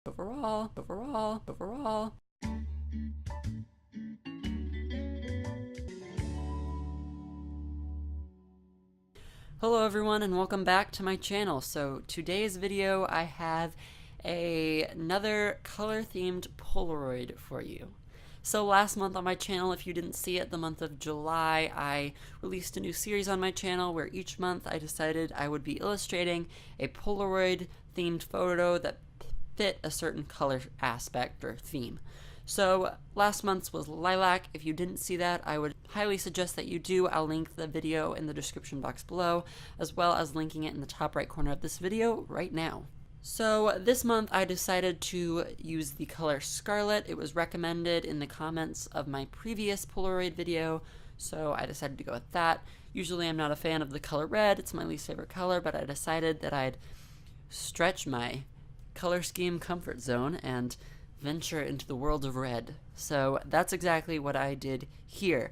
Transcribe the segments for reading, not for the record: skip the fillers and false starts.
overall. Hello everyone and welcome back to my channel. So today's video I have another color themed Polaroid for you. So last month on my channel, if you didn't see it, the month of July, I released a new series on my channel where each month I decided I would be illustrating a Polaroid themed photo that fit a certain color aspect or theme. So last month's was lilac. If you didn't see that, I would highly suggest that you do. I'll link the video in the description box below, as well as linking it in the top right corner of this video right now. So this month I decided to use the color Scarlett. It was recommended in the comments of my previous Polaroid video, so I decided to go with that. Usually I'm not a fan of the color red, it's my least favorite color, but I decided that I'd stretch my color scheme comfort zone and venture into the world of red. So that's exactly what I did here.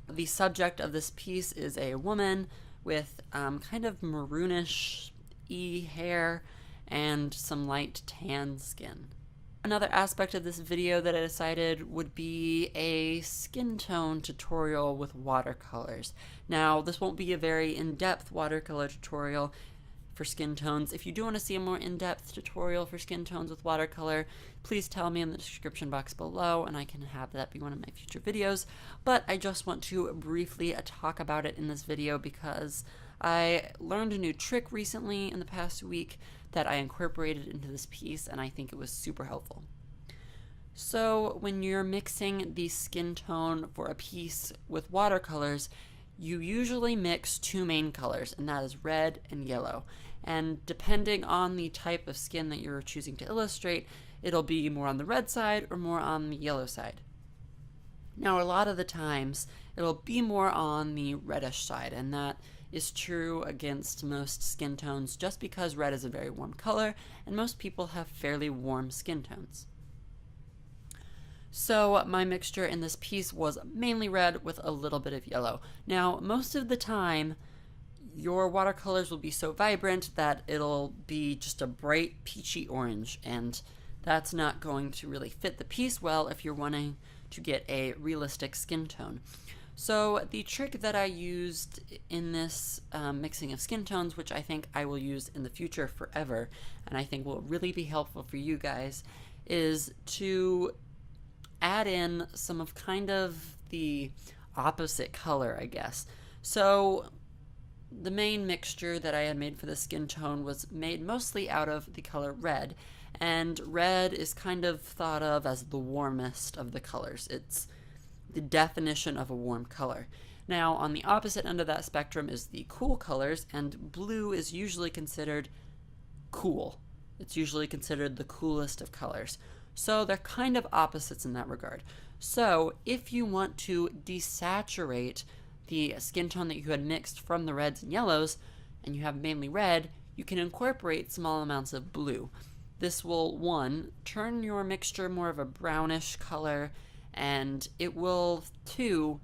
The subject of this piece is a woman with kind of maroonish-y hair and some light tan skin. Another aspect of this video that I decided would be a skin tone tutorial with watercolors. Now, this won't be a very in-depth watercolor tutorial for skin tones. If you do want to see a more in-depth tutorial for skin tones with watercolor, please tell me in the description box below and I can have that be one of my future videos. But I just want to briefly talk about it in this video because I learned a new trick recently in the past week that I incorporated into this piece and I think it was super helpful. So when you're mixing the skin tone for a piece with watercolors, you usually mix two main colors, and that is red and yellow. And depending on the type of skin that you're choosing to illustrate, it'll be more on the red side or more on the yellow side. Now, a lot of the times, it'll be more on the reddish side, and that is true against most skin tones just because red is a very warm color, and most people have fairly warm skin tones. So my mixture in this piece was mainly red with a little bit of yellow. Now, most of the time, your watercolors will be so vibrant that it'll be just a bright peachy orange, and that's not going to really fit the piece well if you're wanting to get a realistic skin tone. So the trick that I used in this mixing of skin tones, which I think I will use in the future forever, and I think will really be helpful for you guys, is to add in some of kind of the opposite color, I guess. So the main mixture that I had made for the skin tone was made mostly out of the color red, and red is kind of thought of as the warmest of the colors. It's the definition of a warm color. Now, on the opposite end of that spectrum is the cool colors, and blue is usually considered cool. It's usually considered the coolest of colors. So they're kind of opposites in that regard. So if you want to desaturate the skin tone that you had mixed from the reds and yellows, and you have mainly red, you can incorporate small amounts of blue. This will, one, turn your mixture more of a brownish color, and it will, two,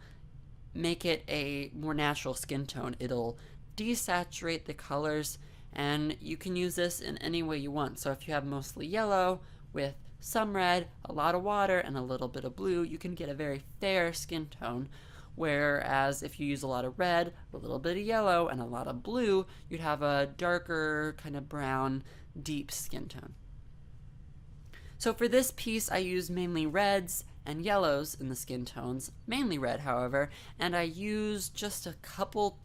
make it a more natural skin tone. It'll desaturate the colors, and you can use this in any way you want. So if you have mostly yellow with some red, a lot of water, and a little bit of blue, you can get a very fair skin tone. Whereas if you use a lot of red, a little bit of yellow, and a lot of blue, you'd have a darker, kind of brown, deep skin tone. So for this piece, I used mainly reds and yellows in the skin tones, mainly red, however, and I used just a couple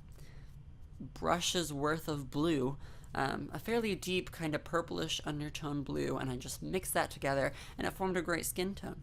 brushes worth of blue, a fairly deep kind of purplish undertone blue, and I just mixed that together and it formed a great skin tone.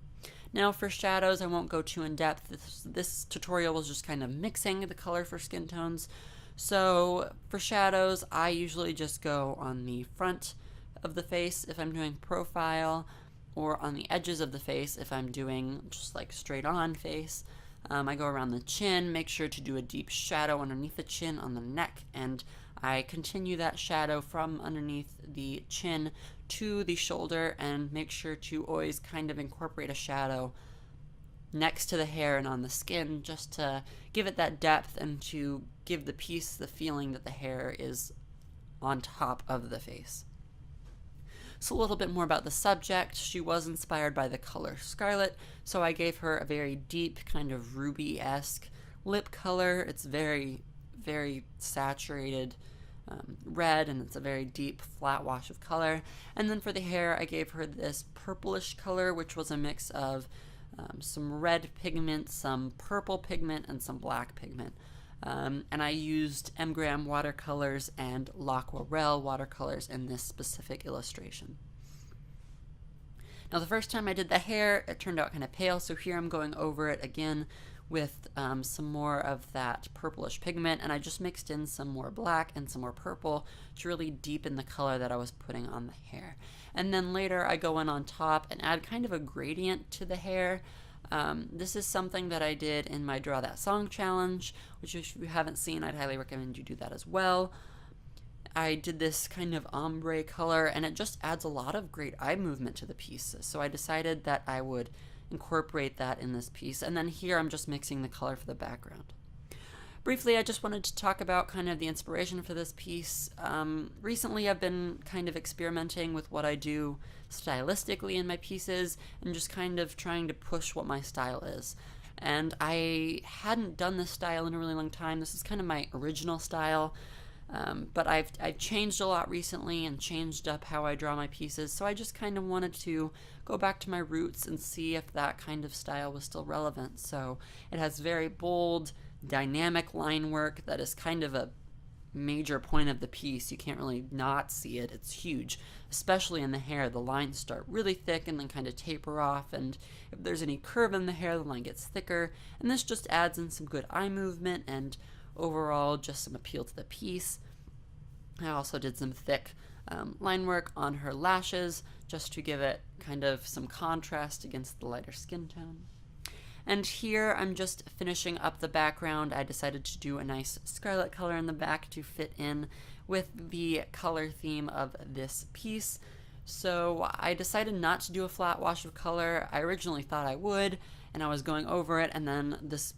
Now for shadows, I won't go too in depth. This tutorial was just kind of mixing the color for skin tones. So for shadows, I usually just go on the front of the face if I'm doing profile, or on the edges of the face if I'm doing just like straight on face. I go around the chin, make sure to do a deep shadow underneath the chin on the neck, and I continue that shadow from underneath the chin to the shoulder and make sure to always kind of incorporate a shadow next to the hair and on the skin just to give it that depth and to give the piece the feeling that the hair is on top of the face. So a little bit more about the subject. She was inspired by the color Scarlett, so I gave her a very deep, kind of ruby-esque lip color. It's very, very saturated red, and it's a very deep flat wash of color. And then for the hair, I gave her this purplish color, which was a mix of some red pigment, some purple pigment, and some black pigment. And I used Mgram watercolors and L'Aquarelle watercolors in this specific illustration. Now the first time I did the hair, it turned out kind of pale, so here I'm going over it again with some more of that purplish pigment, and I just mixed in some more black and some more purple to really deepen the color that I was putting on the hair. And then later I go in on top and add kind of a gradient to the hair. This is something that I did in my Draw That Song challenge, which if you haven't seen, I'd highly recommend you do that as well. I did this kind of ombre color, and it just adds a lot of great eye movement to the piece. So I decided that I would incorporate that in this piece. And then here I'm just mixing the color for the background. Briefly, I just wanted to talk about kind of the inspiration for this piece. Recently, I've been kind of experimenting with what I do stylistically in my pieces and just kind of trying to push what my style is. And I hadn't done this style in a really long time. This is kind of my original style. But I've changed a lot recently and changed up how I draw my pieces, so I just kind of wanted to go back to my roots and see if that kind of style was still relevant. So it has very bold, dynamic line work that is kind of a major point of the piece. You can't really not see it. It's huge, especially in the hair. The lines start really thick and then kind of taper off, and if there's any curve in the hair, the line gets thicker, and this just adds in some good eye movement and overall just some appeal to the piece. I also did some thick line work on her lashes just to give it kind of some contrast against the lighter skin tone. And here I'm just finishing up the background. I decided to do a nice scarlet color in the back to fit in with the color theme of this piece. So I decided not to do a flat wash of color. I originally thought I would, and I was going over it, and then this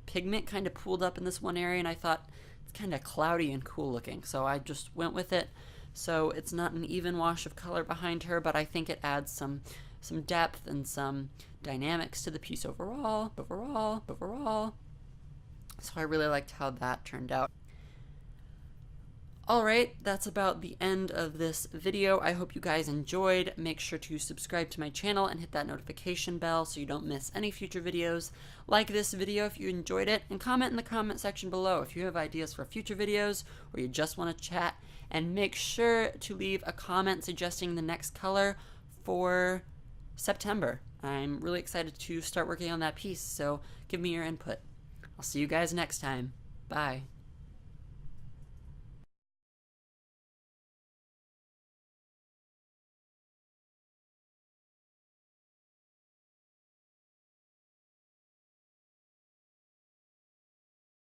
pigment kind of pooled up in this one area, and I thought it's kind of cloudy and cool looking, so I just went with it. So it's not an even wash of color behind her, but I think it adds some depth and some dynamics to the piece overall. So I really liked how that turned out. Alright, that's about the end of this video. I hope you guys enjoyed. Make sure to subscribe to my channel and hit that notification bell so you don't miss any future videos. Like this video if you enjoyed it, and comment in the comment section below if you have ideas for future videos or you just want to chat. And make sure to leave a comment suggesting the next color for September. I'm really excited to start working on that piece, so give me your input. I'll see you guys next time. Bye.